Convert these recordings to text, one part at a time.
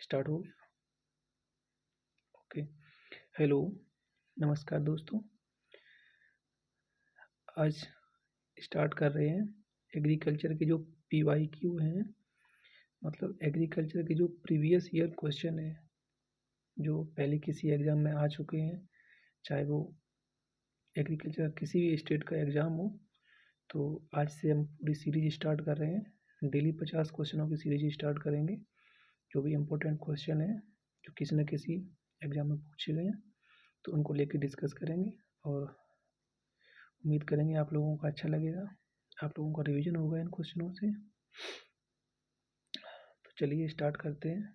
Start हो गया। Okay. Hello, नमस्कार दोस्तों। आज स्टार्ट कर रहे हैं एग्रीकल्चर के जो PYQ हैं, मतलब एग्रीकल्चर के जो प्रीवियस ईयर क्वेश्चन है जो पहले किसी एग्ज़ाम में आ चुके हैं, चाहे वो एग्रीकल्चर किसी भी स्टेट का एग्ज़ाम हो। तो आज से हम पूरी सीरीज स्टार्ट कर रहे हैं। डेली 50 क्वेश्चनों की सीरीज स्टार्ट करेंगे। जो भी इम्पोर्टेंट क्वेश्चन है जो किसी न किसी एग्ज़ाम में पूछे गए हैं, तो उनको लेके डिस्कस करेंगे और उम्मीद करेंगे आप लोगों को अच्छा लगेगा, आप लोगों का रिवीजन होगा इन क्वेश्चनों से। तो चलिए स्टार्ट करते हैं।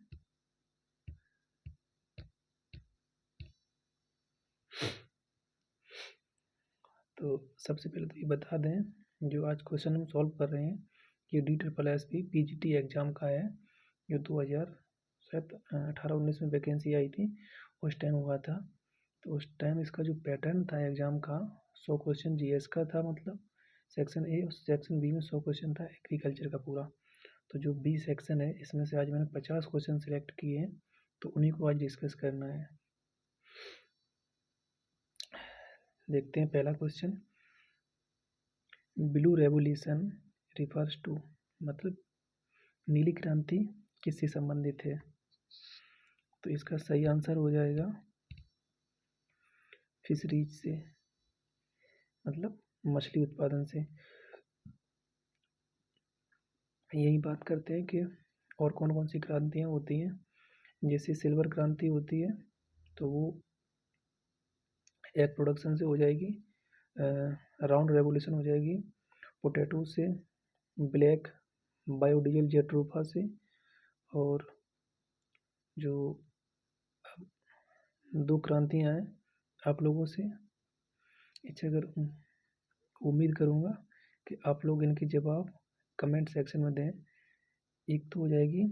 तो सबसे पहले तो ये बता दें, जो आज क्वेश्चन हम सॉल्व कर रहे हैं ये DSSB PGT एग्ज़ाम का है, जो 2018-19 में वैकेंसी आई थी, उस टाइम हुआ था। तो उस टाइम इसका जो पैटर्न था एग्ज़ाम का, 100 क्वेश्चन GS का था, मतलब सेक्शन ए और सेक्शन बी में 100 क्वेश्चन था एग्रीकल्चर का पूरा। तो जो बी सेक्शन है इसमें से आज मैंने 50 क्वेश्चन सिलेक्ट किए हैं, तो उन्हीं को आज डिस्कस करना है। देखते हैं पहला question. Blue revolution refers to, मतलब नीली क्रांति किससे संबंधित है? तो इसका सही आंसर हो जाएगा फिशरीज से, मतलब मछली उत्पादन से। यही बात करते हैं कि और कौन कौन सी क्रांतियाँ होती हैं। जैसे सिल्वर क्रांति होती है तो वो एग प्रोडक्शन से हो जाएगी। राउंड रेवोल्यूशन हो जाएगी पोटैटो से, ब्लैक बायोडीजल जेट्रोफा से, और जो दो क्रांतियाँ हैं आप लोगों से इच्छा कर उम्मीद करूँगा कि आप लोग इनके जवाब कमेंट सेक्शन में दें। एक तो हो जाएगी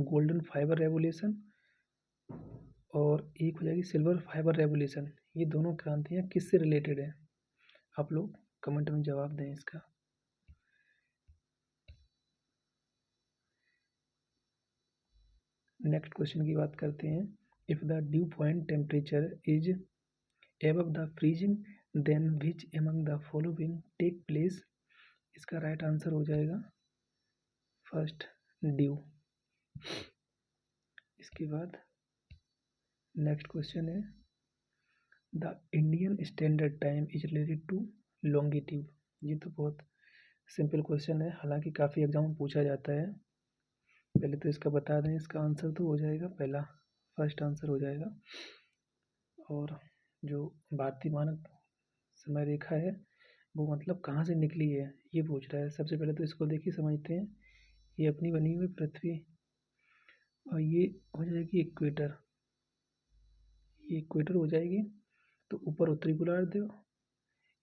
गोल्डन फाइबर रेवोल्यूशन और एक हो जाएगी सिल्वर फाइबर रेवोल्यूशन। ये दोनों क्रांतियाँ किससे रिलेटेड हैं? आप लोग कमेंट में जवाब दें इसका। नेक्स्ट क्वेश्चन की बात करते हैं। If the dew point temperature is above the freezing then which among the following take place? इसका राइट आंसर हो जाएगा फर्स्ट, ड्यू। इसके बाद नेक्स्ट क्वेश्चन है the Indian standard time is related to longitude. ये तो बहुत सिंपल क्वेश्चन है, हालांकि काफ़ी एग्जाम में पूछा जाता है। पहले तो इसका बता दें, इसका आंसर तो हो जाएगा पहला, फर्स्ट आंसर हो जाएगा। और जो भारतीय मानक समय रेखा है वो मतलब कहाँ से निकली है ये पूछ रहा है। सबसे पहले तो इसको देखिए समझते हैं। ये अपनी बनी हुई पृथ्वी, और ये हो जाएगी इक्वेटर, ये इक्वेटर हो जाएगी। तो ऊपर उत्तरी गोलार्ध,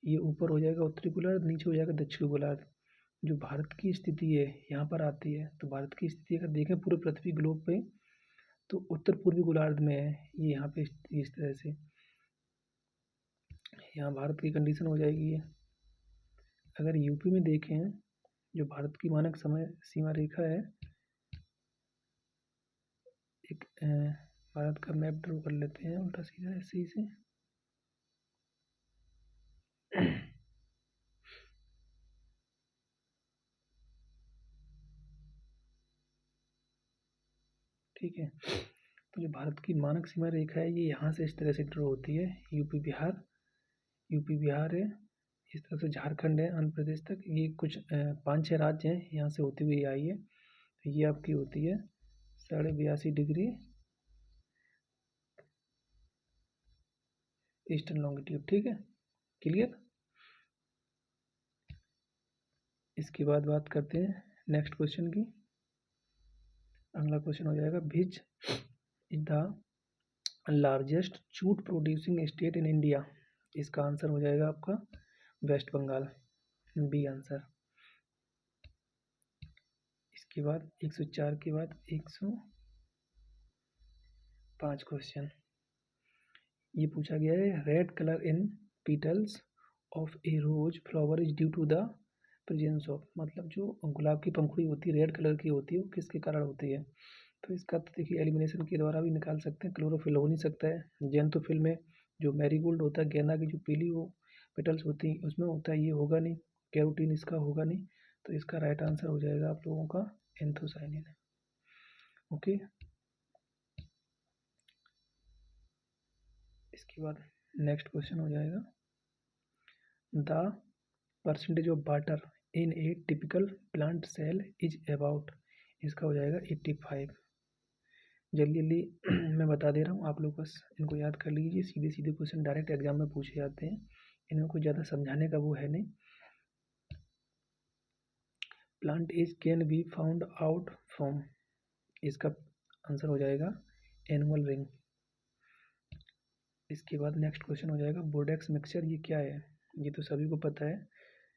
ये ऊपर हो जाएगा उत्तरी गोलार्ध, नीचे हो जाएगा दक्षिणी गोलार्ध। जो भारत की स्थिति है यहाँ पर आती है, तो भारत की स्थिति अगर देखें पूरे पृथ्वी ग्लोब पे, तो उत्तर पूर्वी गोलार्ध में है ये, यहाँ पे इस तरह से यहाँ भारत की कंडीशन हो जाएगी ये। अगर यूपी में देखें, जो भारत की मानक समय सीमा रेखा है, एक भारत का मैप ड्रॉ कर लेते हैं उल्टा सीधा ऐसे ही से। ठीक है, तो जो भारत की मानक सीमा रेखा है ये यहाँ से इस तरह से ड्रॉ होती है। यूपी बिहार है, इस तरह से झारखंड है, आंध्र प्रदेश तक। ये कुछ 5-6 राज्य हैं, यहाँ से होती हुई आई है। तो ये आपकी होती है 82.5 डिग्री ईस्टर्न लॉन्गिट्यूड। ठीक है, क्लियर। इसके बाद बात करते हैं नेक्स्ट क्वेश्चन की। अगला क्वेश्चन हो जाएगा विच is the largest jute producing state in India? इसका आंसर हो जाएगा आपका वेस्ट बंगाल, बी आंसर। इसके बाद 104 के बाद 105 क्वेश्चन ये पूछा गया है। Red colour in petals of a rose flower is due to the presence of, मतलब जो गुलाब की पंखुड़ी होती है रेड कलर की होती है वो किसके कारण होती है? तो इसका तो देखिए एलिमिनेशन के द्वारा भी निकाल सकते हैं, क्लोरोफिल हो नहीं सकता है। जेंथोफिल में जो मैरीगोल्ड होता है, गेंदा की जो पीली वो पेटल्स होती हैं उसमें होता है, ये होगा नहीं। कैरोटीन इसका होगा नहीं, तो इसका राइट आंसर हो जाएगा आप लोगों का एंथोसाइनिन। ओके, इसके बाद नेक्स्ट क्वेश्चन हो जाएगा the percentage of water in a typical plant cell is about, इसका हो जाएगा 85। जल्दी जल्दी मैं बता दे रहा हूँ, आप लोग बस इनको याद कर लीजिए। सीधे सीधे क्वेश्चन डायरेक्ट एग्जाम में पूछे जाते हैं, इनमें कुछ ज़्यादा समझाने का वो है नहीं। Plant age can be found out from, इसका आंसर हो जाएगा एनुअल रिंग। इसके बाद नेक्स्ट क्वेश्चन हो जाएगा बोर्डेक्स मिक्सचर, ये क्या है? ये तो सभी को पता है,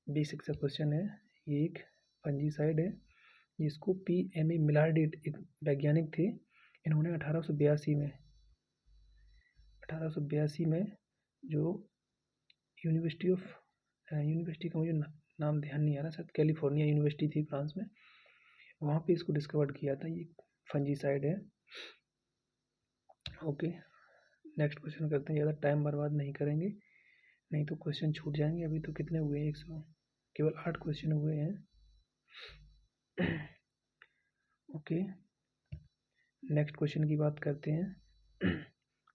बेसिक सा क्वेश्चन है। ये एक फंजीसाइड है जिसको PME मिलार्डेट एक वैज्ञानिक थे, इन्होंने 1882 में जो यूनिवर्सिटी का मुझे नाम ध्यान नहीं आ रहा, शायद कैलिफोर्निया यूनिवर्सिटी थी फ्रांस में, वहाँ पे इसको डिस्कवर किया था। ये फंजीसाइड है। ओके, नेक्स्ट क्वेश्चन करते हैं, ज़्यादा टाइम बर्बाद नहीं करेंगे नहीं तो क्वेश्चन छूट जाएंगे। अभी तो कितने हुए हैं, 100, केवल 8 क्वेश्चन हुए हैं। ओके, नेक्स्ट क्वेश्चन की बात करते हैं।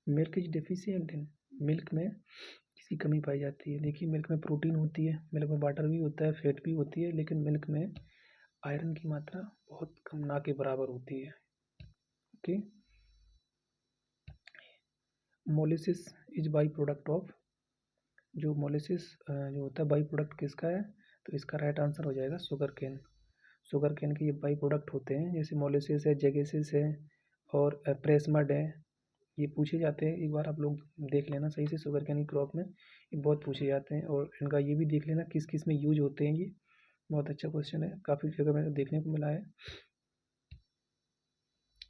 Milk is deficient in, milk में किसकी कमी पाई जाती है? देखिए मिल्क में प्रोटीन होती है, मिल्क में वाटर भी होता है, फैट भी होती है, लेकिन मिल्क में आयरन की मात्रा बहुत कम, ना के बराबर होती है। Okay, molasses is by product of, जो मोलिसिस जो होता है बाई प्रोडक्ट किसका है? तो इसका राइट आंसर हो जाएगा शुगर केन। शुगर केन के ये बाई प्रोडक्ट होते हैं, जैसे मोलिसिस है, जेगेसिस है और प्रेसमड है, ये पूछे जाते हैं। एक बार आप लोग देख लेना सही से, शुगर कैन की क्रॉप में ये बहुत पूछे जाते हैं, और इनका ये भी देख लेना किस किस में यूज होते हैं। ये बहुत अच्छा क्वेश्चन है, काफ़ी जगह मैंने देखने को मिला है।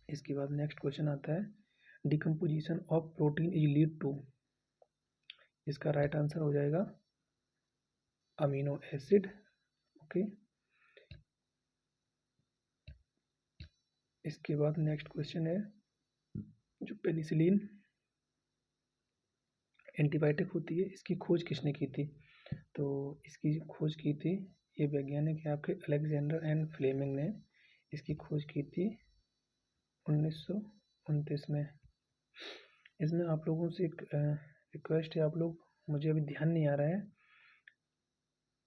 इसके बाद नेक्स्ट क्वेश्चन आता है decomposition of protein is lead to, इसका राइट आंसर हो जाएगा अमीनो एसिड। ओके, इसके बाद नेक्स्ट क्वेश्चन है जो पेनिसिलिन एंटीबायोटिक होती है, इसकी खोज किसने की थी? तो इसकी जो खोज की थी, ये वैज्ञानिक है आपके अलेक्जेंडर एंड फ्लेमिंग ने इसकी खोज की थी 1929 में। इसमें आप लोगों से एक रिक्वेस्ट है, आप लोग, मुझे अभी ध्यान नहीं आ रहा है,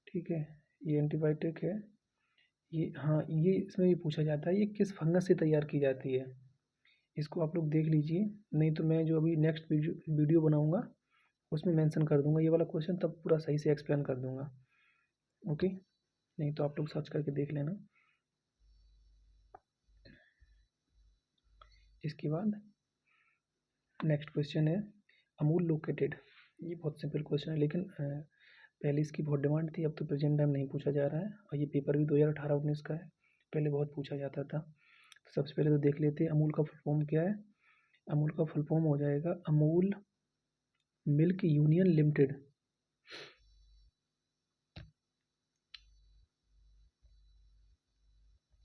ठीक है, ये एंटीबायोटिक है ये, हाँ ये इसमें ये पूछा जाता है ये किस फंगस से तैयार की जाती है, इसको आप लोग देख लीजिए, नहीं तो मैं जो अभी नेक्स्ट वीडियो बनाऊंगा उसमें मेंशन कर दूंगा ये वाला क्वेश्चन, तब पूरा सही से एक्सप्लेन कर दूंगा। ओके, नहीं तो आप लोग सर्च करके देख लेना। इसके बाद नेक्स्ट क्वेश्चन है अमूल लोकेटेड, ये बहुत सिंपल क्वेश्चन है, लेकिन पहले इसकी बहुत डिमांड थी, अब तो प्रेजेंट टाइम नहीं पूछा जा रहा है, और ये पेपर भी 2018-19 का है, पहले बहुत पूछा जाता था। तो सबसे पहले तो देख लेते हैं अमूल का फुल फॉर्म क्या है। अमूल का फुल फॉर्म हो जाएगा Amul milk union limited.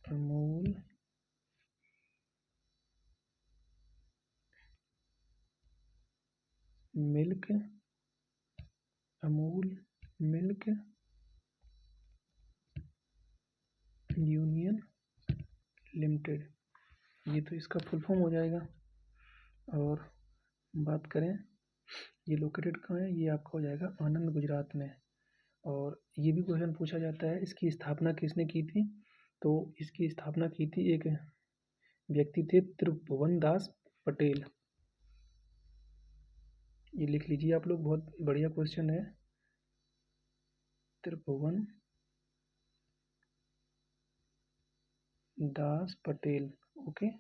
Amul milk, Amul milk union limited, ये तो इसका फुल फॉर्म हो जाएगा। और बात करें ये लोकेटेड कहाँ है, ये आपका हो जाएगा आनंद गुजरात में। और ये भी क्वेश्चन पूछा जाता है इसकी स्थापना किसने की थी? तो इसकी स्थापना की थी एक व्यक्ति थे त्रिभुवन दास पटेल, ये लिख लीजिए आप लोग, बहुत बढ़िया क्वेश्चन है, त्रिभुवन दास पटेल। ओके,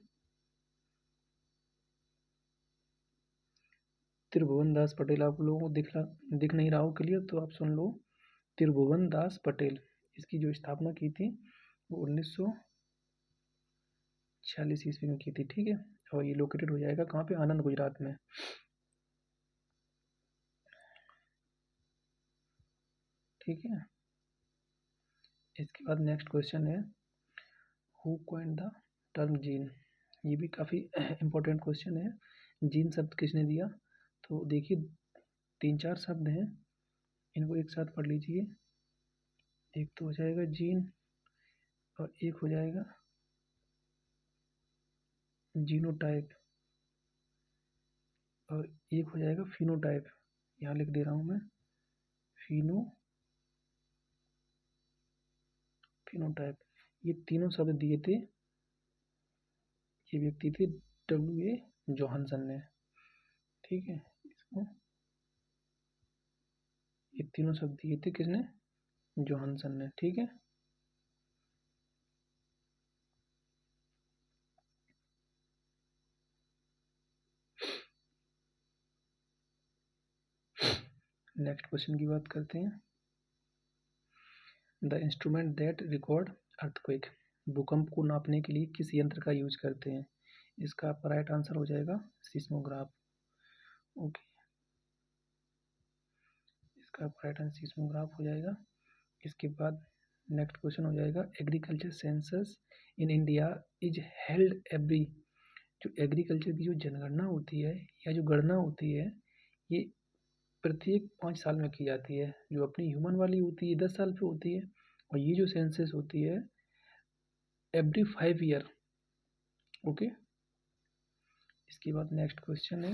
त्रिभुवन दास पटेल, आप लोगों को दिख नहीं रहा हो क्लियर तो आप सुन लो, त्रिभुवन दास पटेल, इसकी जो स्थापना की थी वो 1946 ईस्वी में की थी, ठीक है। और ये लोकेटेड हो जाएगा कहाँ पे? आनंद गुजरात में, ठीक है। इसके बाद नेक्स्ट क्वेश्चन है, who coined the term gene. ये भी काफ़ी इम्पोर्टेंट क्वेश्चन है। जीन शब्द किसने दिया? तो देखिए 3-4 शब्द हैं, इनको एक साथ पढ़ लीजिए। एक तो हो जाएगा जीन और एक हो जाएगा जीनोटाइप और एक हो जाएगा फिनोटाइप। यहाँ लिख दे रहा हूँ मैं, फिनोटाइप। ये तीनों शब्द दिए थे, ये व्यक्ति थे W.A. जोहानसन ने। ठीक है, इसको ये तीनों शब्द दिए थे किसने? जोहानसन ने। ठीक है, नेक्स्ट क्वेश्चन की बात करते हैं। The instrument that record earthquake. भूकंप को नापने के लिए किस यंत्र का यूज करते हैं? इसका आपका राइट आंसर हो जाएगा सीस्मोग्राफ। ओके, इसका राइट आंसर सीस्मोग्राफ हो जाएगा। इसके बाद नेक्स्ट क्वेश्चन हो जाएगा, agriculture census in India is held every. जो एग्रीकल्चर की जो जनगणना होती है या जो गणना होती है, ये प्रत्येक 5 साल में की जाती है। जो अपनी ह्यूमन वाली होती है 10 साल पे होती है, और ये जो सेंसस होती है एवरी 5 ईयर। ओके, इसके बाद नेक्स्ट क्वेश्चन है,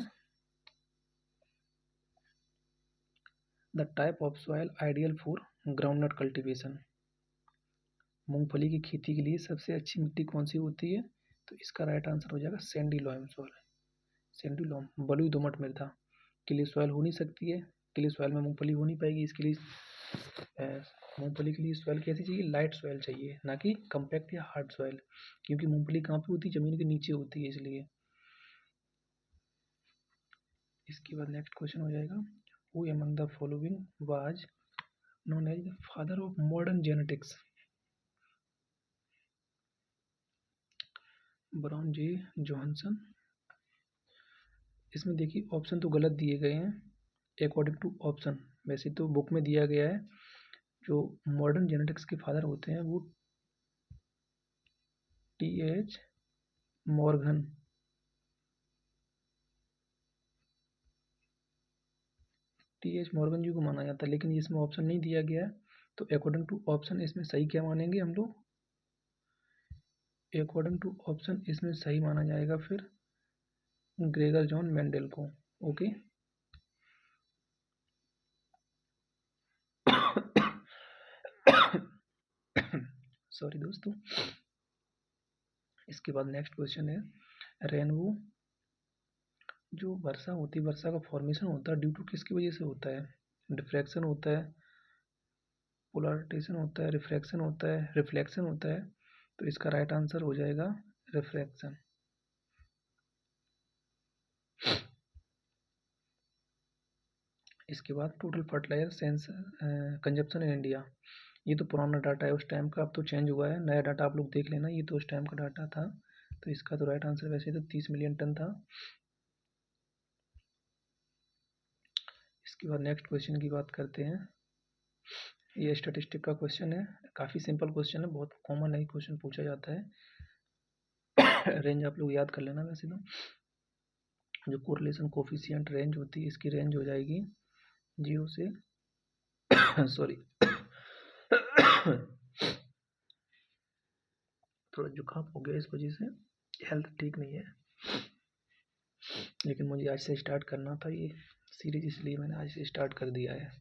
the type of soil ideal for groundnut cultivation. मूंगफली की खेती के लिए सबसे अच्छी मिट्टी कौन सी होती है? तो इसका राइट आंसर हो जाएगा Sandy loam soil. Sandy loam, बलुई दोमट मृदा के लिए सॉइल हो नहीं सकती है, के लिए सॉइल में मूंगफली हो नहीं पाएगी। इसके लिए मूंगफली के लिए सॉइल कैसी चाहिए? लाइट सॉइल चाहिए, ना कि कम्पैक्ट या हार्ड सॉइल, क्योंकि मूंगफली कहाँ पे होती है? जमीन के नीचे होती है, इसलिए। इसके बाद नेक्स्ट क्वेश्चन हो जाएगा, who among the following was known as the father of modern genetics. Brown J Johannsen. इसमें देखिए ऑप्शन तो गलत दिए गए हैं, अकॉर्डिंग टू ऑप्शन। वैसे तो बुक में दिया गया है जो मॉडर्न जेनेटिक्स के फादर होते हैं वो T.H. मॉर्गन। T.H. मॉर्गन जी को माना जाता है, लेकिन इसमें ऑप्शन नहीं दिया गया है, तो अकॉर्डिंग टू ऑप्शन इसमें सही क्या मानेंगे हम लोग? अकॉर्डिंग टू ऑप्शन इसमें सही माना जाएगा फिर ग्रेगर जॉन मेंडल को। ओके, सॉरी दोस्तों। इसके बाद नेक्स्ट क्वेश्चन है, रेनबो जो वर्षा होती है, वर्षा का फॉर्मेशन होता है ड्यू टू किसकी वजह से होता है? डिफ्रैक्शन होता है, पोलराइजेशन होता है, रिफ्रैक्शन होता है, रिफ्लेक्शन होता है। तो इसका राइट आंसर हो जाएगा रिफ्रैक्शन। इसके बाद total fertiliser sense consumption in India. ये तो पुराना डाटा है उस टाइम का, अब तो चेंज हुआ है, नया डाटा आप लोग देख लेना। ये तो उस टाइम का डाटा था, तो इसका तो राइट आंसर वैसे तो 30 मिलियन टन था। इसके बाद नेक्स्ट क्वेश्चन की बात करते हैं। ये स्टैटिस्टिक का क्वेश्चन है, काफ़ी सिंपल क्वेश्चन है, बहुत कॉमन है क्वेश्चन पूछा जाता है। रेंज आप लोग याद कर लेना। वैसे तो जो कोरिलेशन कोफिशिएंट रेंज होती है, इसकी रेंज हो जाएगी 0 से सॉरी थोड़ा जुकाम हो गया, इस वजह से हेल्थ ठीक नहीं है, लेकिन मुझे आज से स्टार्ट करना था ये सीरीज, इसलिए मैंने आज से स्टार्ट कर दिया है।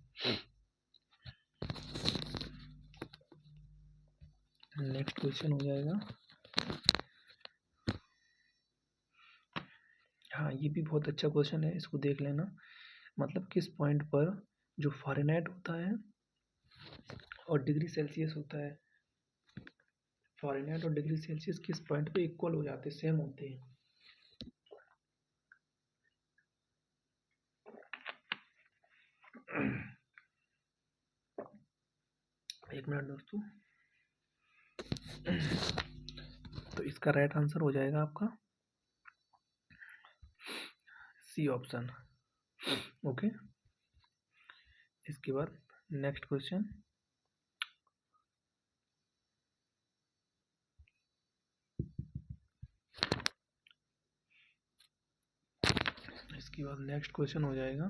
नेक्स्ट क्वेश्चन हो जाएगा, हाँ ये भी बहुत अच्छा क्वेश्चन है, इसको देख लेना। मतलब किस पॉइंट पर जो फ़ारेनहाइट होता है और डिग्री सेल्सियस होता है, फ़ारेनहाइट और डिग्री सेल्सियस किस पॉइंट पे इक्वल हो जाते हैं, सेम होते हैं? एक मिनट दोस्तों। तो इसका राइट आंसर हो जाएगा आपका सी ऑप्शन। ओके, इसके बाद नेक्स्ट क्वेश्चन, इसके बाद नेक्स्ट क्वेश्चन हो जाएगा,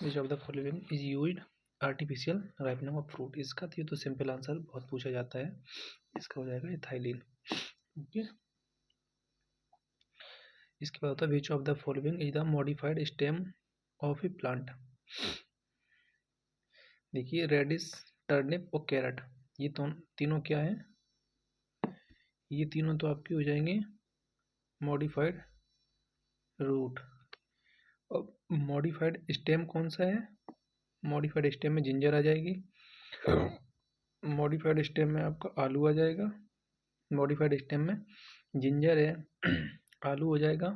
विच of the following is used artificial ripening of fruit. इसका तो ये तो सिंपल आंसर बहुत पूछा जाता है, इसका हो जाएगा इथाइलिन। ओके, इसके बाद होता है विच of the following is the modified stem of A plant. देखिए रेडिश, टर्निप और कैरेट, ये तो तीनों क्या है, ये तीनों तो आपके हो जाएंगे मॉडिफाइड रूट। और मॉडिफाइड स्टेम कौन सा है, मॉडिफाइड स्टेम में जिंजर आ जाएगी, मॉडिफाइड स्टेम में आपका आलू आ जाएगा, मॉडिफाइड स्टेम में जिंजर है आलू हो जाएगा,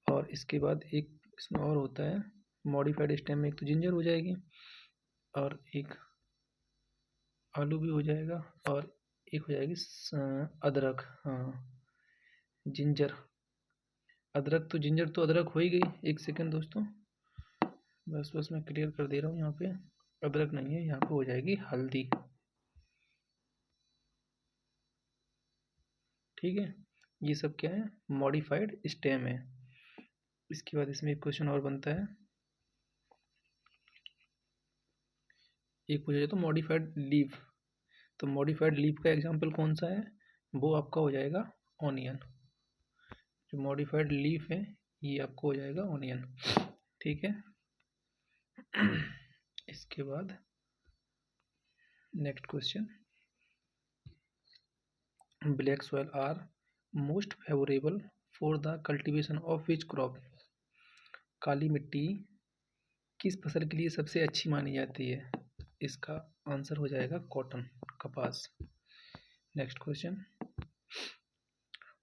और इसके बाद एक इसमें और होता है मॉडिफाइड स्टेम में, एक तो जिंजर हो जाएगी और एक आलू भी हो जाएगा और एक हो जाएगी अदरक। हाँ जिंजर, अदरक तो जिंजर तो अदरक हो ही गई। एक सेकेंड दोस्तों, बस मैं क्लियर कर दे रहा हूँ, यहाँ पे अदरक नहीं है, यहाँ पे हो जाएगी हल्दी। ठीक है, ये सब क्या है, मॉडिफाइड स्टेम है। इसके बाद इसमें एक क्वेश्चन और बनता है, एक पूछा जाए तो मॉडिफाइड लीफ, तो मॉडिफाइड लीफ का एग्जांपल कौन सा है, वो आपका हो जाएगा ऑनियन। जो मॉडिफाइड लीफ है ये आपको हो जाएगा ऑनियन। ठीक है, इसके बाद next question, black soil are most favourable for the cultivation of which crop. काली मिट्टी किस फसल के लिए सबसे अच्छी मानी जाती है, इसका आंसर हो जाएगा कॉटन, कपास। Next question,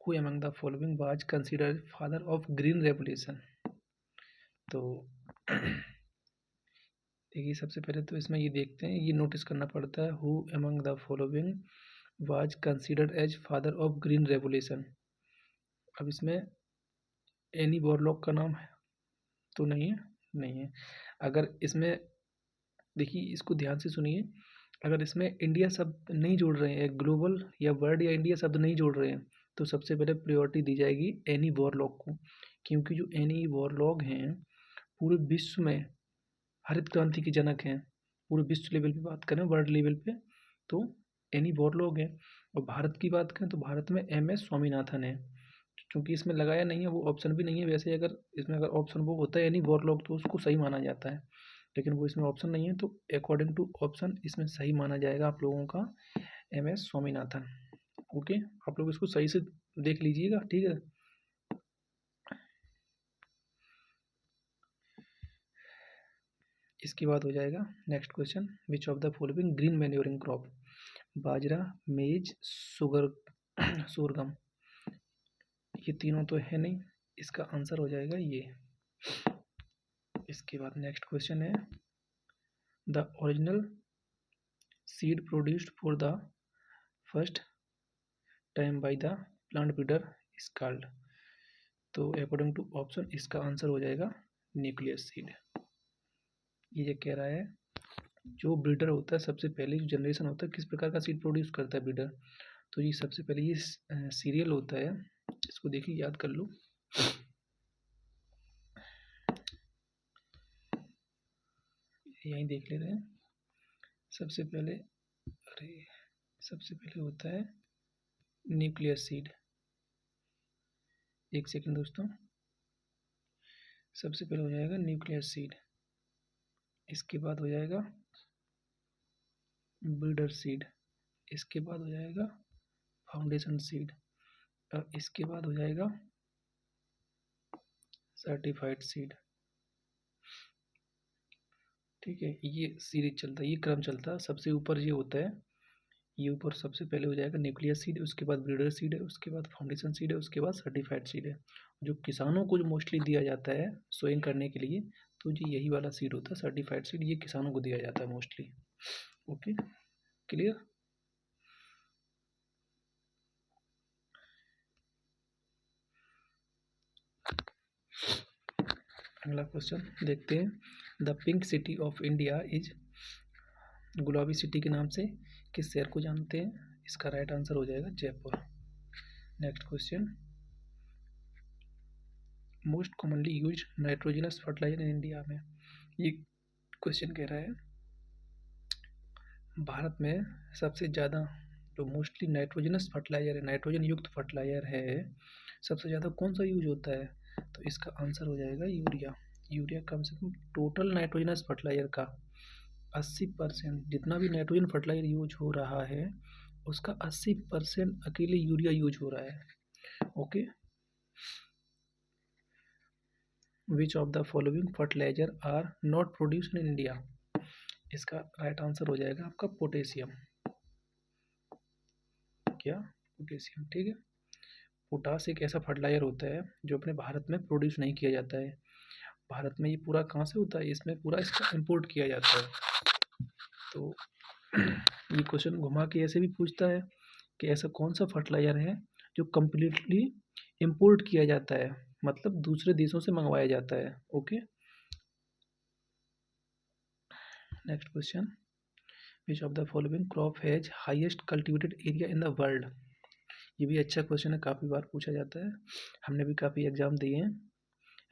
who among the following was considered father of green revolution. तो देखिए सबसे पहले तो इसमें ये देखते हैं, ये नोटिस करना पड़ता है, who among the following was considered as father of green revolution. अब इसमें एनी बोरलॉग का नाम है तो नहीं है, नहीं है। अगर इसमें देखिए इसको ध्यान से सुनिए, अगर इसमें इंडिया शब्द नहीं जोड़ रहे हैं, ग्लोबल या वर्ल्ड या इंडिया शब्द नहीं जोड़ रहे हैं, तो सबसे पहले प्रायोरिटी दी जाएगी एनी वॉरलॉग को, क्योंकि जो एनी वॉरलॉग हैं पूरे विश्व में हरित क्रांति के जनक हैं। पूरे विश्व लेवल पे बात करें, वर्ल्ड लेवल पे, तो एनी वॉरलॉग हैं। और भारत की बात करें तो भारत में MS स्वामीनाथन है। चूँकि इसमें लगाया नहीं है, वो ऑप्शन भी नहीं है, वैसे अगर इसमें अगर ऑप्शन वो होता है एनी वॉरलॉग तो उसको सही माना जाता है, लेकिन वो इसमें ऑप्शन नहीं है, तो अकॉर्डिंग टू ऑप्शन इसमें सही माना जाएगा आप लोगों का MS स्वामीनाथन। ओके, आप लोग इसको सही से देख लीजिएगा, ठीक है। इसके बाद हो जाएगा next question, which of the following green manuring crop. बाजरा, मेज, सोरगम, ये तीनों तो है नहीं, इसका आंसर हो जाएगा ये। इसके बाद नेक्स्ट क्वेश्चन है, the original seed produced for the first time by the plant breeder is called. तो अकॉर्डिंग टू ऑप्शन इसका आंसर हो जाएगा न्यूक्लियस सीड। ये कह रहा है जो ब्रीडर होता है, सबसे पहले जो जनरेशन होता है किस प्रकार का सीड प्रोड्यूस करता है ब्रीडर, तो ये सबसे पहले ये सीरियल होता है। इसको देखिए, याद कर लो, यहीं देख ले रहे हैं। सबसे पहले होता है न्यूक्लियस सीड। एक सेकंड दोस्तों, सबसे पहले हो जाएगा न्यूक्लियस सीड, इसके बाद हो जाएगा ब्रीडर सीड, इसके बाद हो जाएगा फाउंडेशन सीड, और इसके बाद हो जाएगा सर्टिफाइड सीड। ठीक है, ये सीरीज चलता है, ये क्रम चलता है। सबसे ऊपर ये होता है, ये ऊपर सबसे पहले हो जाएगा न्यूक्लियस सीड, उसके बाद ब्रीडर सीड है, उसके बाद फाउंडेशन सीड है, उसके बाद सर्टिफाइड सीड है। जो किसानों को जो मोस्टली दिया जाता है सोइंग करने के लिए, तो जी यही वाला सीड होता है सर्टिफाइड सीड, ये किसानों को दिया जाता है मोस्टली। Okay, clear. अगला क्वेश्चन देखते हैं, the pink city of India is, गुलाबी सिटी के नाम से किस शहर को जानते हैं, इसका राइट आंसर हो जाएगा Jaipur. Next question, most commonly use nitrogenous fertiliser in India में, ये क्वेश्चन कह रहा है भारत में सबसे ज़्यादा जो मोस्टली नाइट्रोजनस फर्टिलाइजर है, नाइट्रोजन युक्त फर्टिलाइजर है, सबसे ज़्यादा कौन सा यूज होता है? तो इसका आंसर हो जाएगा यूरिया। यूरिया कम से कम टोटल नाइट्रोजनस फर्टिलाइजर का 80%, जितना भी नाइट्रोजन फर्टिलाइजर यूज हो रहा है उसका 80% अकेले यूरिया यूज हो रहा है। Okay, which of the following fertiliser are not produced in India? इसका राइट आंसर हो जाएगा आपका पोटेशियम। क्या? पोटेशियम, ठीक है। पोटास एक ऐसा फर्टिलाइजर होता है जो अपने भारत में प्रोड्यूस नहीं किया जाता है। भारत में ये पूरा कहाँ से होता है? इसमें पूरा इसका इम्पोर्ट किया जाता है। तो ये क्वेश्चन घुमा के ऐसे भी पूछता है कि ऐसा कौन सा फर्टिलाइजर है जो कम्प्लीटली इम्पोर्ट किया जाता है, मतलब दूसरे देशों से मंगवाया जाता है। Okay, next question, which of the following crop has highest cultivated area in the world? ये भी अच्छा क्वेश्चन है, काफ़ी बार पूछा जाता है, हमने भी काफ़ी एग्जाम दिए हैं।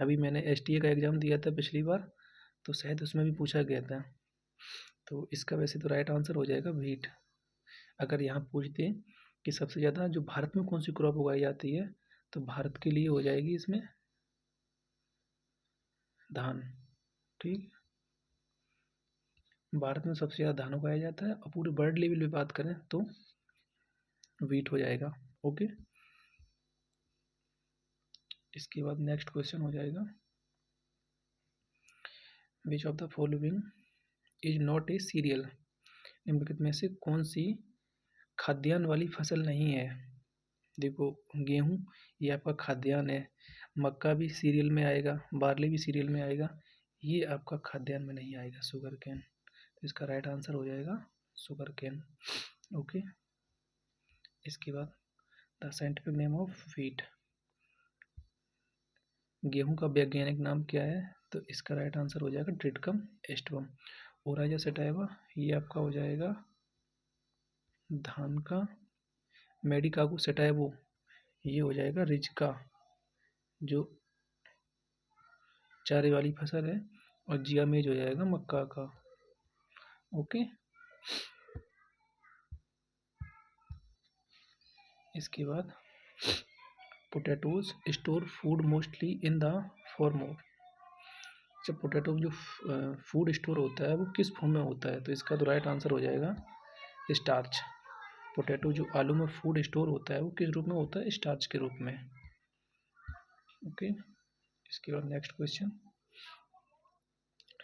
अभी मैंने एसटीए का एग्ज़ाम दिया था पिछली बार, तो शायद उसमें भी पूछा गया था। तो इसका वैसे तो राइट आंसर हो जाएगा व्हीट। अगर यहाँ पूछ दें कि सबसे ज़्यादा जो भारत में कौन सी क्रॉप उगाई जाती है, तो भारत के लिए हो जाएगी इसमें धान। ठीक, भारत में सबसे ज़्यादा धान उगाया जाता है, और पूरे वर्ल्ड लेवल पे बात करें तो व्हीट हो जाएगा। ओके, इसके बाद नेक्स्ट क्वेश्चन हो जाएगा, विच of the following is not a serial? निम्नलिखित में से कौन सी खाद्यान्न वाली फसल नहीं है? देखो, गेहूँ ये आपका खाद्यान्न है, मक्का भी सीरियल में आएगा, बार्ली भी सीरियल में आएगा, ये आपका खाद्यान्न में नहीं आएगा, शुगर केन। तो इसका राइट आंसर हो जाएगा शुगर केन। ओके, इसके बाद the scientific name of wheat, गेहूं का वैज्ञानिक नाम क्या है? तो इसका राइट आंसर हो जाएगा ट्रिटिकम एस्टिवम। ओराइजा सेटाइवा ये आपका हो जाएगा धान का। मेडिकागो सेटाइवो ये हो जाएगा रिजका, जो चारे वाली फसल है, और जिया मेज हो जाएगा मक्का का। ओके, इसके बाद potatoes store food mostly in the form of, जब पोटैटो जो फूड स्टोर होता है वो किस फॉर्म में होता है? तो इसका तो राइट आंसर हो जाएगा स्टार्च। पोटैटो जो आलू में फूड स्टोर होता है वो किस रूप में होता है? स्टार्च के रूप में। ओके, इसके बाद next question,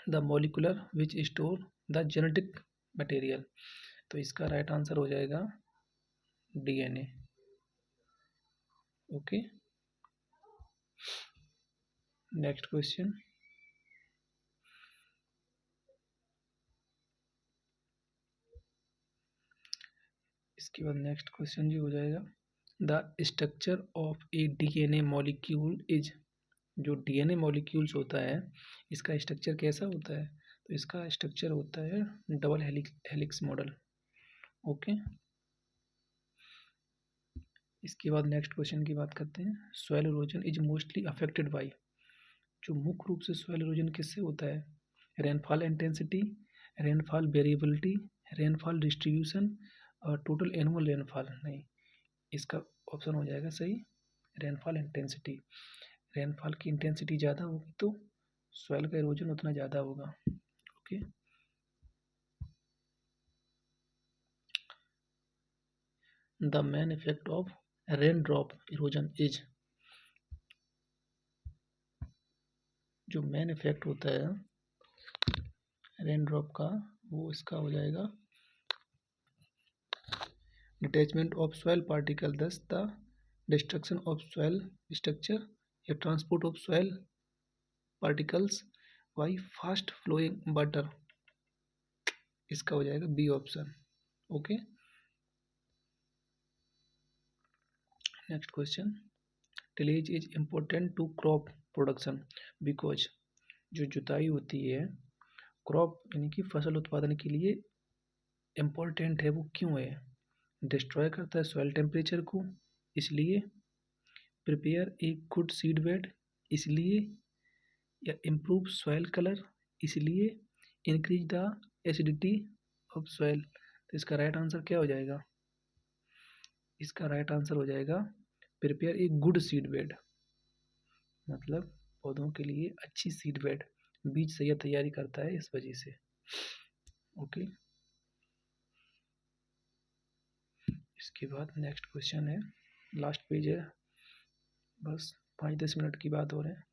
the molecular which store the genetic material? तो इसका राइट आंसर हो जाएगा डीएनए। ओके, नेक्स्ट क्वेश्चन, इसके बाद नेक्स्ट क्वेश्चन जो हो जाएगा, the structure of A DNA molecule is? जो डीएनए मॉलिक्यूल्स होता है इसका स्ट्रक्चर कैसा होता है? तो इसका स्ट्रक्चर होता है डबल हेलिक्स मॉडल। ओके, इसके बाद नेक्स्ट क्वेश्चन की बात करते हैं, soil erosion is mostly affected by? जो मुख्य रूप से सॉइल इरोजन किससे होता है? Rainfall intensity, rainfall variability, rainfall distribution, और टोटल एनुअल रेनफॉल? नहीं, इसका ऑप्शन हो जाएगा सही रेनफॉल इंटेंसिटी। रेनफॉल की इंटेंसिटी ज़्यादा होगी तो सॉइल का इरोजन उतना ज़्यादा होगा। Okay, the main effect of rain drop erosion is? जो मेन इफेक्ट होता है रेन ड्रॉप का वो इसका हो जाएगा detachment of soil particle, thus the destruction of soil structure, या transport of soil particles by fast flowing water. इसका हो जाएगा B option. Okay, next question, tillage is important to crop production because? जो जुताई होती है क्रॉप यानी कि फसल उत्पादन के लिए इम्पोर्टेंट है, वो क्यों है? डिस्ट्रॉय करता है सॉइल टेम्परेचर को इसलिए, prepare a good seed bed इसलिए, या इम्प्रूव सॉइल कलर इसलिए, increase the acidity of soil. तो इसका राइट आंसर क्या हो जाएगा? इसका राइट आंसर हो जाएगा prepare a good seed bed, मतलब पौधों के लिए अच्छी सीड बेड, बीज सही तैयारी करता है इस वजह से। ओके, इसके बाद नेक्स्ट क्वेश्चन है, लास्ट पेज है, बस 5-10 मिनट की बात हो रहे हैं।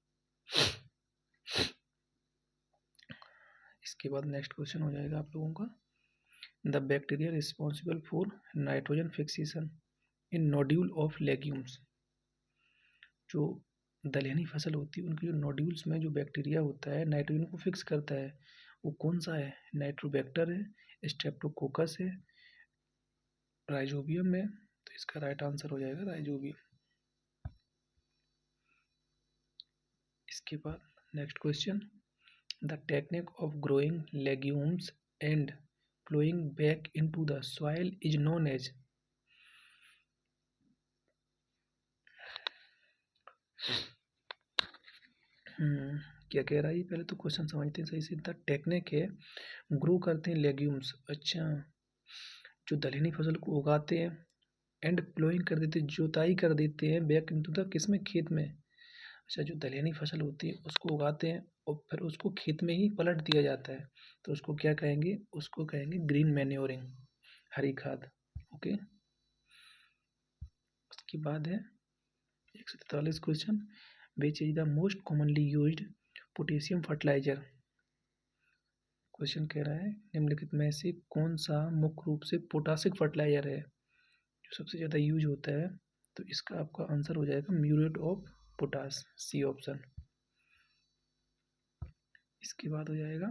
इसके बाद नेक्स्ट क्वेश्चन हो जाएगा आप लोगों का, the bacteria responsible for nitrogen fixation in nodule of legumes. जो दलहनी फसल होती है उनके जो नोड्यूल्स में जो बैक्टीरिया होता है नाइट्रोजन को फिक्स करता है, वो कौन सा है? नाइट्रोबैक्टर है, स्ट्रेप्टोकोकस है, राइजोबियम है। तो इसका राइट आंसर हो जाएगा राइजोबियम। इसके बाद next question, the technique of growing legumes and flowing back into the soil is known as. क्या कह रहा है? पहले तो क्वेश्चन समझते हैं सही से। द टेक्निक है, ग्रो करते हैं लेग्यूम्स, अच्छा, जो दलहनी फसल को उगाते हैं, एंड प्लोइंग कर देते हैं, जोताई कर देते हैं, बैक इनटू द किसमें? खेत में। अच्छा, जो दलहनी फसल होती है उसको उगाते हैं और फिर उसको खेत में ही पलट दिया जाता है, तो उसको क्या कहेंगे? उसको कहेंगे ग्रीन मैन्योरिंग, हरी खाद। ओके, उसके बाद है 143 question, which is the most commonly used potassium fertiliser. Question कह रहा है निम्नलिखित में से कौन सा मुख्य रूप से पोटासिक फर्टिलाइजर है जो सबसे ज़्यादा यूज होता है? तो इसका आपका आंसर हो जाएगा muriate of potash, C option. इसके बाद हो जाएगा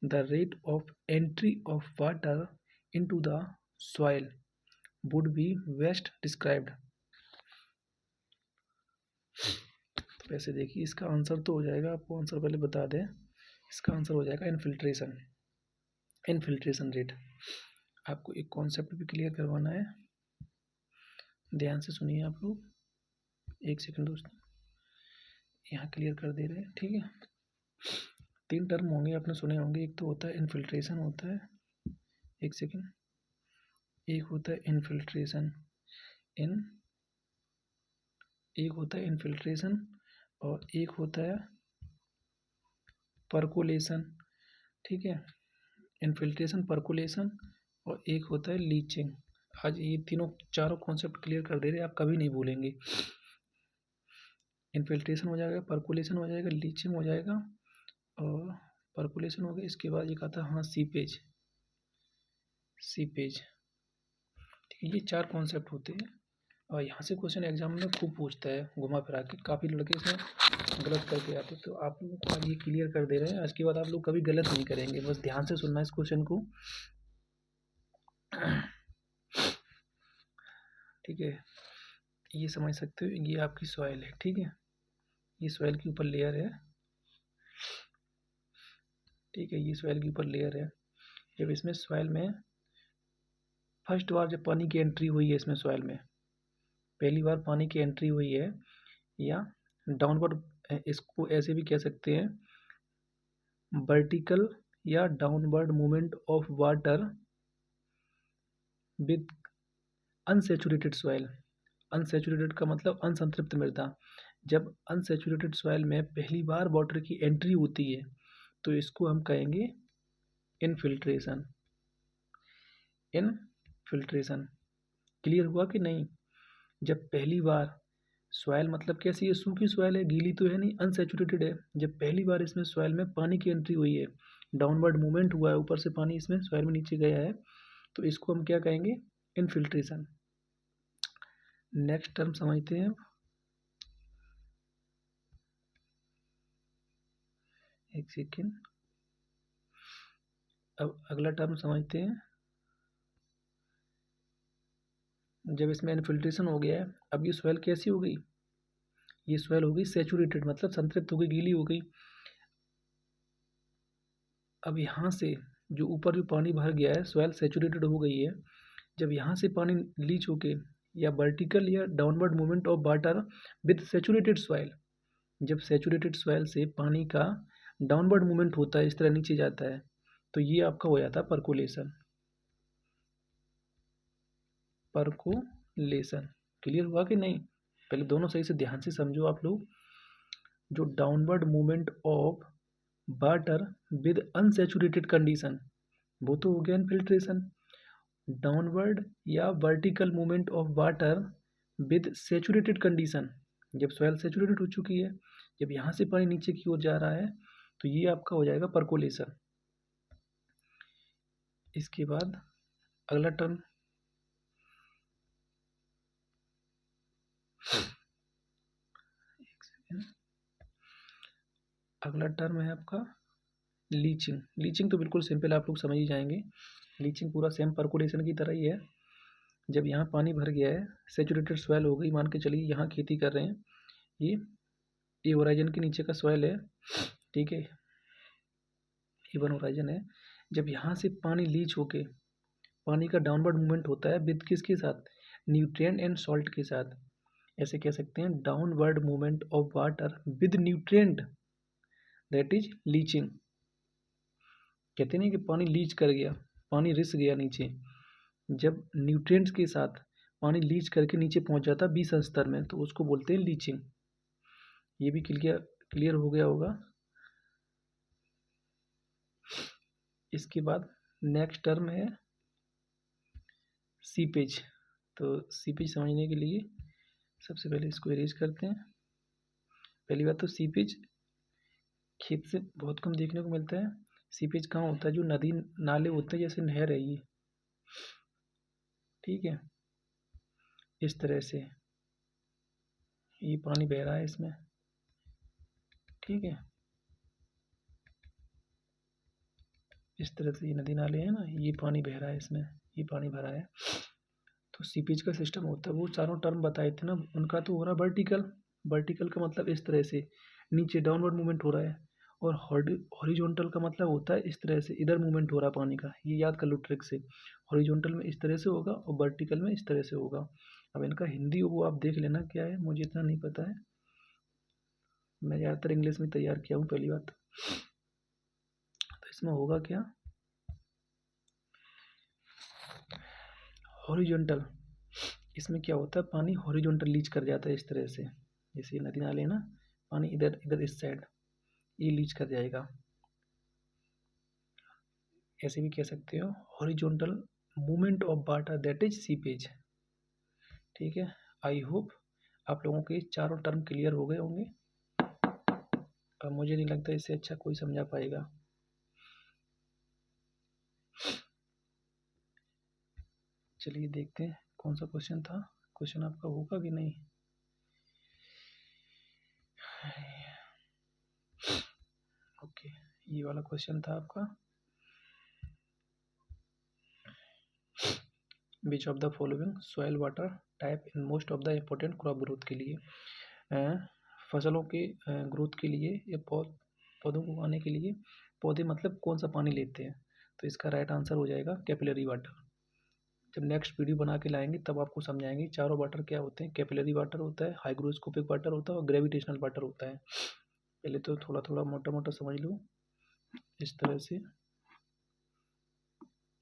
the rate of entry of water into the soil would be best described. तो वैसे देखिए इसका आंसर तो हो जाएगा, आपको आंसर पहले बता दें, इसका आंसर हो जाएगा इनफिल्ट्रेशन, इनफिल्ट्रेशन रेट। आपको एक कॉन्सेप्ट भी क्लियर करवाना है, ध्यान से सुनिए आप लोग, एक सेकंड दोस्तों, यहाँ क्लियर कर दे रहे हैं, ठीक है। 3 टर्म होंगे, आपने सुने होंगे, एक तो होता है इनफिल्ट्रेशन होता है, एक सेकंड, एक होता है इनफिल्ट्रेशन, एक होता है इनफिल्ट्रेशन और एक होता है परकोलेशन, ठीक है। इनफिल्ट्रेशन, परकोलेशन और एक होता है लीचिंग। आज ये चारों कॉन्सेप्ट क्लियर कर दे रहे हैं, आप कभी नहीं भूलेंगे। इनफिल्ट्रेशन हो जाएगा, परकोलेशन हो जाएगा, लीचिंग हो जाएगा और परकोलेशन हो गया। इसके बाद एक आता है हाँ सीपेज, सीपेज, ठीक है। ये 4 कॉन्सेप्ट होते हैं और यहाँ से क्वेश्चन एग्जाम में खूब पूछता है घुमा फिरा के, काफ़ी लड़के इसमें गलत करके आते, तो आप लोगों को आज ये क्लियर कर दे रहे हैं। आज के बाद आप लोग कभी गलत नहीं करेंगे, बस ध्यान से सुनना इस क्वेश्चन को, ठीक है। ये समझ सकते हो, ये आपकी सॉइल है, ठीक है, ये सॉइल के ऊपर लेयर है, ठीक है, ये सॉइल के ऊपर लेयर है। जब इसमें सॉइल में फर्स्ट बार जब पानी की एंट्री हुई है, इसमें सॉइल में पहली बार पानी की एंट्री हुई है, या डाउनवर्ड, इसको ऐसे भी कह सकते हैं, वर्टिकल या downward movement of water with unsaturated soil. Unsaturated का मतलब अनसंतृप्त मृदा। जब अनसेचुरेटेड सॉइल में पहली बार वाटर की एंट्री होती है तो इसको हम कहेंगे इनफिल्ट्रेशन, इनफिल्ट्रेशन। क्लियर हुआ कि नहीं? जब पहली बार सॉइल, मतलब कैसी है? सूखी सॉइल है, गीली तो है नहीं, अनसेचुरेटेड है। जब पहली बार इसमें सॉइल में पानी की एंट्री हुई है, डाउनवर्ड मूवमेंट हुआ है, ऊपर से पानी इसमें सॉइल में नीचे गया है, तो इसको हम क्या कहेंगे? इनफिल्ट्रेशन। नेक्स्ट टर्म समझते हैं, एक सेकेंड, अब अगला टर्म समझते हैं। जब इसमें इनफिल्ट्रेशन हो गया है, अब ये सॉइल कैसी हो गई? ये सॉइल हो गई सेचुरेटेड, मतलब संतृप्त हो गई, गीली हो गई। अब यहाँ से जो ऊपर जो पानी भर गया है, सॉइल सेचुरेटेड हो गई है, जब यहाँ से पानी लीच होके या वर्टिकल या downward movement of water with saturated soil, जब सैचुरेटेड सॉइल से पानी का डाउनवर्ड मूवमेंट होता है, इस तरह नीचे जाता है, तो ये आपका हो जाता है परकोलेशन। परकोलेशन क्लियर हुआ कि नहीं? पहले दोनों सही से ध्यान से समझो आप लोग। जो downward movement of water with unsaturated condition, वो तो हो गया इनफिल्ट्रेशन। डाउनवर्ड या vertical movement of water with saturated condition, जब सॉइल सैचुरेटेड हो चुकी है, जब यहाँ से पानी नीचे की ओर जा रहा है, तो ये आपका हो जाएगा परकोलेशन। इसके बाद अगला टर्म अगला टर्म है आपका लीचिंग। लीचिंग तो बिल्कुल सिंपल, आप लोग समझ ही जाएंगे। लीचिंग पूरा सेम परकोलेशन की तरह ही है। जब यहाँ पानी भर गया है, सैचुरेटेड सॉइल हो गई, मान के चलिए यहाँ खेती कर रहे हैं, ये होराइजन के नीचे का सॉइल है, ठीक है, ये वन होराइजन है। जब यहाँ से पानी लीच होके पानी का डाउनवर्ड मूवमेंट होता है विद किसके साथ? न्यूट्रिएंट एंड सॉल्ट के साथ। ऐसे कह सकते हैं downward movement of water with nutrient, that is leaching. कहते नहीं कि पानी लीच कर गया, पानी रिस गया नीचे। जब न्यूट्रिएंट्स के साथ पानी लीच करके नीचे पहुंच जाता है 20 स्तर में, तो उसको बोलते हैं लीचिंग। ये भी क्लियर हो गया होगा। इसके बाद नेक्स्ट टर्म है सीपेज। तो सीपेज समझने के लिए सबसे पहले इसको इरेज करते हैं। पहली बात तो सीपेज खेत से बहुत कम देखने को मिलता है। सीपेज कहाँ होता है? जो नदी नाले होते हैं, जैसे नहर है ये, ठीक है, इस तरह से ये पानी बह रहा है इसमें, ठीक है, इस तरह से ये नदी नाले हैं ना, ये पानी बह रहा है इसमें, ये पानी भरा है। तो सीपेज का सिस्टम होता है, वो चारों टर्म बताए थे ना, उनका तो हो रहा है वर्टिकल। वर्टिकल का मतलब इस तरह से नीचे डाउनवर्ड मूवमेंट हो रहा है, और हॉरिजॉन्टल का मतलब होता है इस तरह से इधर मूवमेंट हो रहा है पानी का। ये याद कर लो ट्रिक से, हॉरिजॉन्टल में इस तरह से होगा और वर्टिकल में इस तरह से होगा। अब इनका हिंदी वो आप देख लेना क्या है, मुझे इतना नहीं पता है, मैं ज़्यादातर इंग्लिश में तैयार किया हूँ पहली बात। तो इसमें होगा क्या, हॉरिजॉन्टल, इसमें क्या होता है, पानी हॉरिजॉन्टल लीच कर जाता है इस तरह से, जैसे ये नदी नाले ना, पानी इधर इधर इस साइड ये लीच कर जाएगा। ऐसे भी कह सकते हो horizontal movement of water, that is seepage. ठीक है, आई होप आप लोगों के चारों टर्म क्लियर हो गए होंगे। अब मुझे नहीं लगता इससे अच्छा कोई समझा पाएगा। चलिए देखते हैं कौन सा क्वेश्चन था, क्वेश्चन आपका होगा कि नहीं। ओके, ये वाला क्वेश्चन था आपका, विच of the following soil water type in most of the important crop growth के लिए, फसलों के ग्रोथ के लिए या पौधों को उगाने के लिए पौधे मतलब कौन सा पानी लेते हैं, तो इसका राइट आंसर हो जाएगा कैपिलरी वाटर। जब नेक्स्ट वीडियो बना के लाएंगे तब आपको समझाएंगे चारों वाटर क्या होते हैं। कैपिलरी वाटर होता है, हाइग्रोस्कोपिक वाटर होता है और ग्रेविटेशनल वाटर होता है। पहले तो थोड़ा थोड़ा मोटा मोटा समझ लो। इस तरह से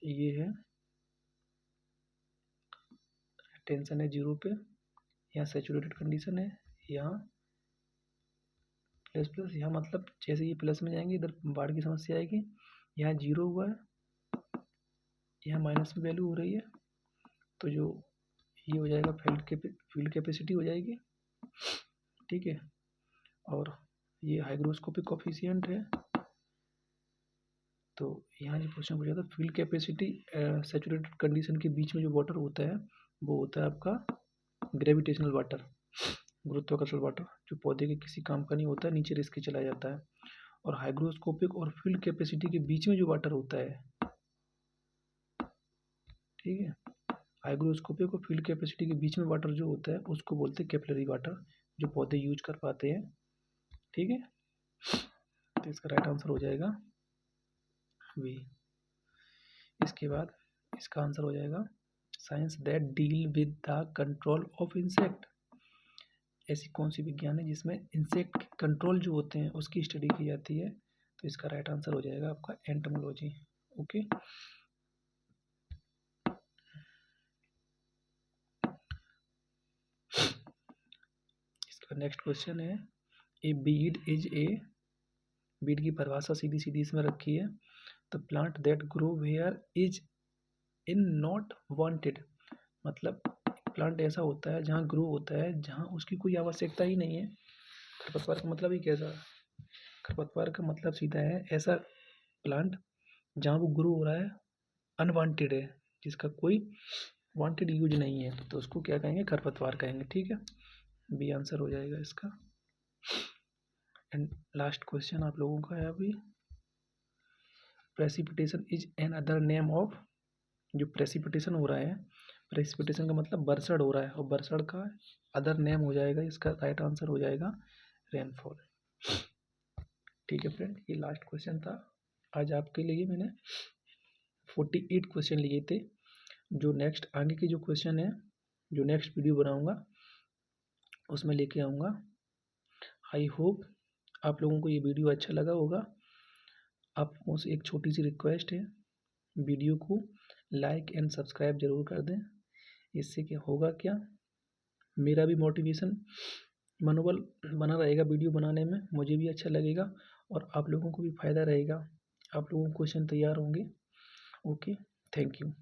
ये है, टेंशन है जीरो पे, यहाँ सैचुरेटेड कंडीशन है, यहाँ प्लस प्लस, यहाँ मतलब जैसे ये प्लस में जाएंगे इधर बाढ़ की समस्या आएगी। यहाँ जीरो हुआ है, यहाँ माइनस में वैल्यू हो रही है, तो जो ये हो जाएगा फील्ड कैपेसिटी हो जाएगी, ठीक है। और ये हाइग्रोस्कोपिक कोफिशिएंट है। तो यहाँ जो क्वेश्चन पूछा था फील्ड कैपेसिटी सैचुरेटेड कंडीशन के बीच में जो वाटर होता है वो होता है आपका ग्रेविटेशनल वाटर, गुरुत्वाकर्षण वाटर, जो पौधे के किसी काम का नहीं होता है, नीचे रिस्क के चला जाता है। और हाइग्रोस्कोपिक और फील्ड कैपेसिटी के बीच में जो वाटर होता है, ठीक है, हाइग्रोस्कोपिक और फील्ड कैपेसिटी के बीच में वाटर जो होता है उसको बोलते हैं कैपिलरी वाटर, जो पौधे यूज कर पाते हैं, ठीक है। तो इसका राइट आंसर हो जाएगा वी। इसके बाद इसका आंसर हो जाएगा science that deal with the control of insect. ऐसी कौन सी विज्ञान है जिसमें इंसेक्ट कंट्रोल जो होते हैं उसकी स्टडी की जाती है? तो इसका राइट आंसर हो जाएगा आपका एंटोमोलॉजी। ओके, इसका नेक्स्ट क्वेश्चन है, a weed is a, weed की परिभाषा सीधी सीधी इसमें रखी है, the plant that grow where is in not wanted, मतलब प्लांट ऐसा होता है जहाँ ग्रो होता है जहाँ उसकी कोई आवश्यकता ही नहीं है। खरपतवार का मतलब ही कैसा, खरपतवार का मतलब सीधा है ऐसा प्लांट जहाँ वो ग्रो हो रहा है अनवांटेड है, जिसका कोई वांटेड यूज नहीं है, तो उसको क्या कहेंगे, खरपतवार कहेंगे। ठीक है, बी आंसर हो जाएगा इसका। एंड लास्ट क्वेश्चन आप लोगों का है अभी, precipitation is an other name of, जो प्रेसिपिटेशन हो रहा है, प्रेसिपिटेशन का मतलब बरसड़ हो रहा है, और बरसड़ का अदर नेम हो जाएगा, इसका राइट आंसर हो जाएगा रेनफॉल। ठीक है फ्रेंड, ये लास्ट क्वेश्चन था आज आपके लिए। मैंने 48 क्वेश्चन लिए थे। जो नेक्स्ट आगे के जो क्वेश्चन है, जो नेक्स्ट वीडियो बनाऊंगा उसमें लेके आऊँगा। आई होप आप लोगों को ये वीडियो अच्छा लगा होगा। आप लोगों से एक छोटी सी रिक्वेस्ट है, वीडियो को लाइक एंड सब्सक्राइब जरूर कर दें। इससे क्या होगा, क्या मेरा भी मोटिवेशन मनोबल बना रहेगा वीडियो बनाने में, मुझे भी अच्छा लगेगा और आप लोगों को भी फ़ायदा रहेगा, आप लोगों को क्वेश्चन तैयार होंगे। Okay, thank you.